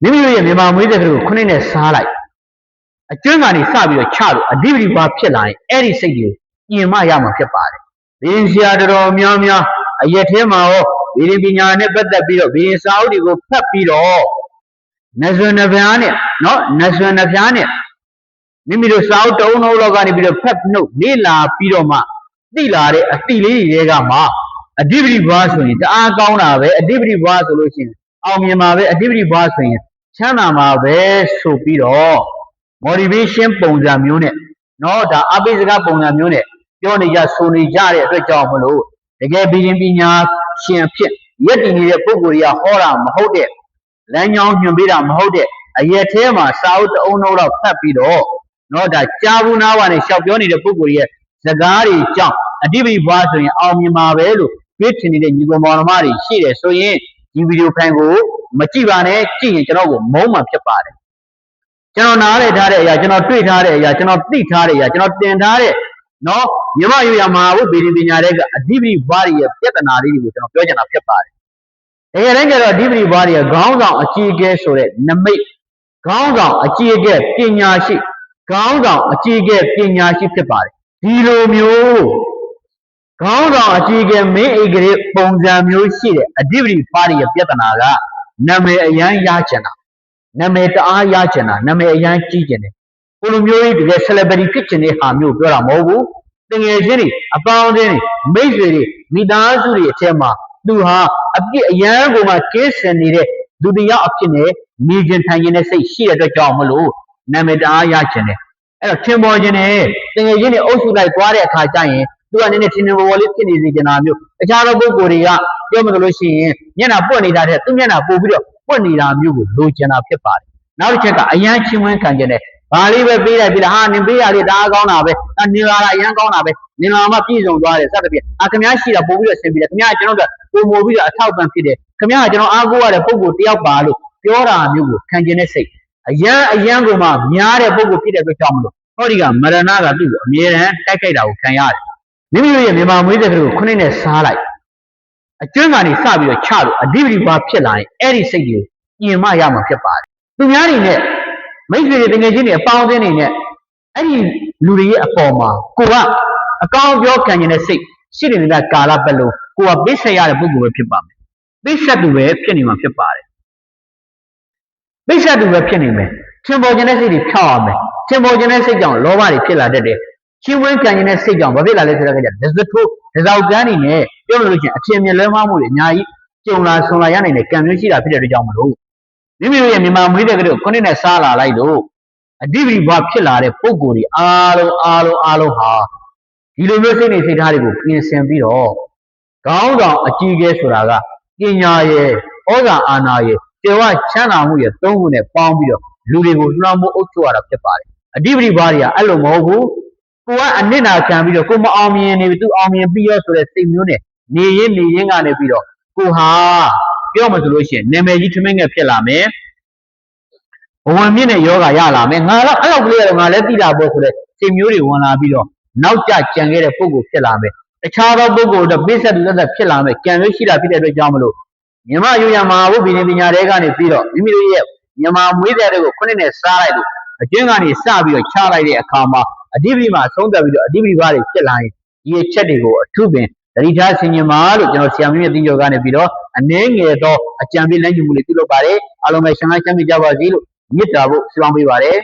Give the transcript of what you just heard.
မိမိတို့ရဲ့မြန်မာမွေးတဲ့ကလေးကိုခုနှစ်နဲ့စားလိုက်အကျွမ်းကနေစပြီးတော့ချလို့အဓိပတိဘာဖြစ်လာရင်အဲ့ဒီစိတ်ကိုပြင်မရမှာဖြစ်ပါတယ်ဘင်းဆရာတော်များများအရက်ထဲမှာရောဗေဒပညာနဲ့ပတ်သက်ပြီးတော့ဘင်းစာအုပ်တွေကိုဖတ်ပြီးတော့နဇွန်နှဖျားနဲ့နော်နဇွန်နှဖျားနဲ့မိမိတို့စာအုပ်တုံးလုံးလောက်ကနေပြီးတော့ဖတ်နှုတ်လေ့လာပြီးတော့မှသိလာတဲ့အတိလေးတွေကမှအဓိပတိဘာဆိုရင်တအားကောင်းတာပဲအဓိပတိဘာဆိုလို့ရှိရင်အောင်မြင်မှာပဲအဓိပတိဘာဆိုရင်ချမ်းသာမှာပဲဆိုပြီးတော့ motivation ပုံစံမျိုးနဲ့နော်ဒါအပိစကပုံစံမျိုးနဲ့ပြောနေကြဆိုနေကြတဲ့အတွက်ကြောင့်မလို့တကယ်ဘီရင်ပညာရှင်အဖြစ်ရက်တည်နေတဲ့ပုဂ္ဂိုလ်တွေကဟောတာမဟုတ်တဲ့လမ်းကြောင်းညွှန်ပေးတာမဟုတ်တဲ့အရက်ထဲမှာစာအုပ်တအုံလုံးလောက်ဖတ်ပြီးတော့နော်ဒါကြားဘူးနားပါနဲ့ရှောက်ပြောနေတဲ့ပုဂ္ဂိုလ်ရဲ့စကားတွေကြောင့်အဓိပတိဘာဆိုရင်အောင်မြင်မှာပဲလို့တွေးထင်နေတဲ့ညီကောင်မောင်နှမတွေရှိတယ်ဆိုရင်ဒီဗီဒီယိုဖိုင်ကိုမကြည့်ပါနဲ့ကြည့်ရင်ကျွန်တော်ကိုမုန်းမှာဖြစ်ပါတယ်ကျွန်တော်နားလည်ထားတဲ့အရာကျွန်တော်တွေ့ထားတဲ့အရာကျွန်တော်သိထားတဲ့အရာကျွန်တော်တင်ထားတဲ့နော်မြမယူရမှာဘုဗေဒပညာတွေကအဓိပတိဘာတွေရဲ့ပြဿနာလေးတွေကိုကျွန်တော်ပြောချင်တာဖြစ်ပါတယ်တကယ်တမ်းကျတော့အဓိပတိဘာတွေရဲ့ခေါင်းဆောင်အကြီးအကဲဆိုတဲ့နမိတ်ခေါင်းဆောင်အကြီးအကဲပညာရှိခေါင်းဆောင်အကြီးအကဲပညာရှိဖြစ်ပါတယ်ဒီလိုမျိုးခေါင်းဆောင်အကြီးအကဲမင်းအိတ်ကလေးပုံစံမျိုးရှိတဲ့အဓိပတိဘာတွေရဲ့ပြဿနာကနာမည်အရန်ရချင်တာနာမည်တအားရချင်တာနာမည်အရန်ကြီးချင်တယ်ကိုလိုမျိုးကြီးတကယ် celebrity ဖြစ်ချင်တဲ့ဟာမျိုးပြောတာမဟုတ်ဘူးတကယ်ချင်းတွေအပေါင်းအသင်းတွေမိတ်ဆွေတွေမိသားစုတွေအထက်မှာသူဟာအပြစ်အရန်ကိုမှကင်းစင်နေတဲ့လူတရားအဖြစ်နဲ့နေခြင်းထိုင်ခြင်းနဲ့စိတ်ရှိတဲ့အတွက်ကြောင့်မလို့နာမည်တအားရချင်တယ်အဲ့တော့ထင်ပေါ်ခြင်းနဲ့တကယ်ချင်းတွေအုပ်စုလိုက်သွားတဲ့အခါကျရင်သူကနည်းနည်းထင်ထင်ပေါ်ပေါ်လေးဖြစ်နေစေချင်တာမျိုးအခြားသောပုဂ္ဂိုလ်တွေကပြောမလို့ရှိရင်မျက်နှာပွက်နေတာတဲ့သူမျက်နှာပို့ပြီးတော့ပွက်နေတာမျိုးကိုလိုချင်တာဖြစ်ပါတယ်နောက်တစ်ချက်ကအရန်ချင်းဝန်းခံခြင်းနဲ့ဘာလေးပဲပေးလိုက်ပြီးတော့ဟာနင်ပေးရလေးတအားကောင်းတာပဲနင်လာတာအရန်ကောင်းတာပဲနင်လာမှပြည့်စုံသွားတယ်စသဖြင့်ခင်ဗျားရှိတာပို့ပြီးတော့ဆင်ပြီးတယ်ခင်ဗျားကျွန်တော်တို့ပုံမို့ပြီးတော့အထောက်ပံ့ဖြစ်တယ်ခင်ဗျားကကျွန်တော်အားကိုးရတဲ့ပုံကိုတယောက်ပါလို့ပြောတာမျိုးကိုခံခြင်းနဲ့စိတ်အရန်ကိုမှများတဲ့ပုံကိုဖြစ်တဲ့အတွက်ကြောင့်မလို့ဟောဒီကမရဏကသူ့ကိုအမြဲတမ်းတိုက်ခိုက်တာကိုခံရတယ်မိမိတို့ရဲ့မြန်မာမွေးတဲ့ကလေးကိုခုနှစ်နဲ့စားလိုက်အကျွမ်းကနေစပြီးတော့ချလို့အဓိပတိဘာဖြစ်လာရင်အဲ့ဒီစိတ်ကိုပြင်မရမှာဖြစ်ပါတယ်သူများတွေနဲ့မိတ်ဆွေတွေတကယ်ချင်းတွေအပေါင်းအသင်းတွေနဲ့အဲ့ဒီလူတွေရဲ့အပေါ်မှာကိုကအကောင်းပြောခံနေတဲ့စိတ်ရှိနေတဲ့ကာလပတ်လုံးကိုကပိတ်ဆက်ရတဲ့ပုဂ္ဂိုလ်ပဲဖြစ်ပါမယ်ပိတ်ဆက်သူပဲဖြစ်နေမှာဖြစ်ပါတယ်ပိတ်ဆက်သူပဲဖြစ်နေမယ်ထင်ပေါ်ခြင်းတဲ့စိတ်တွေဖြောက်ရမယ်ထင်ပေါ်ခြင်းတဲ့စိတ်ကြောင့်လောဘတွေဖြစ်လာတတ်တယ်ချင်းဝင်းခံခြင်းတဲ့စိတ်ကြောင့်ဘာဖြစ်လာလဲဆိုတော့ကဒဇထိုးဒဇောက်ကန်းနေနဲ့ပြောလို့ရှိရင်အထင်မြင်လွဲမှားမှုတွေအများကြီးကြုံလာဆုံလာရနိုင်တဲ့ကံမျိုးရှိတာဖြစ်တဲ့အတွက်ကြောင့်မလို့မိမိတို့ရဲ့မြန်မာမွေးတဲ့ကလေးကိုခုနှစ်နဲ့စားလာလိုက်လို့အဓိပတိဘာဖြစ်လာတဲ့ပုံကိုယ်တွေအားလုံးဟာဒီလိုမျိုးစိတ်နေစိတ်ထားတွေကိုပြင်ဆင်ပြီးတော့ခေါင်းဆောင်အကြီးအကဲဆိုတာကပညာရဲ့ဩဇာအာဏာရဲ့တေဝချမ်းသာမှုရဲ့သုံးခုနဲ့ပေါင်းပြီးတော့လူတွေကိုလွှမ်းမိုးအုပ်ချုပ်ရတာဖြစ်ပါတယ်အဓိပတိဘာတွေကအဲ့လိုမဟုတ်ဘူးကိုကအနစ်နာခံပြီးတော့ကိုမအောင်မြင်နေပြီသူအောင်မြင်ပြီးရောဆိုတဲ့စိတ်မျိုးနဲ့နေရင်းကနေပြီးတော့ကိုဟာပြောမှဆိုလို့ရှိရင်နာမည်ကြီးထမင်းငယ်ဖြစ်လာမယ်ဘဝမြင့်တဲ့ယောဂရလာမယ်ငါတော့အဲ့လောက်ကလေးကတော့ငါလည်းသိတာပေါ့ဆိုတဲ့စိတ်မျိုးတွေဝင်လာပြီးတော့နောက်ကျကြံခဲ့တဲ့ပုံကိုဖြစ်လာမယ်တခြားသောပုံကိုတော့ပိဿတ်သက်ဖြစ်လာမယ်ကြံလို့ရှိတာဖြစ်တဲ့အတွက်ကြောင့်မလို့မြမယူရမှာဘုဗေဒပညာတွေကနေပြီးတော့မိမိတို့ရဲ့မြန်မာမွေးတဲ့တွေကိုခုနှစ်နဲ့စားလိုက်လို့အကျဉ်းကနေစပြီးတော့ချလိုက်တဲ့အခါမှာအဓိပတိမှာဆုံးသက်ပြီးတော့အဓိပတိဘာတွေဖြစ်လာရင်ဒီအချက်တွေကိုအထုပင်သတိထားဆင်ခြင်ပါလို့ကျွန်တော်ဆရာမင်းရဲ့သင်ကျော်ကနေပြီးတော့အနည်းငယ်သောအကြံပေးလမ်းညွှန်မှုတွေပြုလုပ်ပါတယ်အားလုံးပဲရှင်လန်းချမ်းမြေ့ကြပါစေလို့မေတ္တာဖို့ဆုတောင်းပေးပါတယ်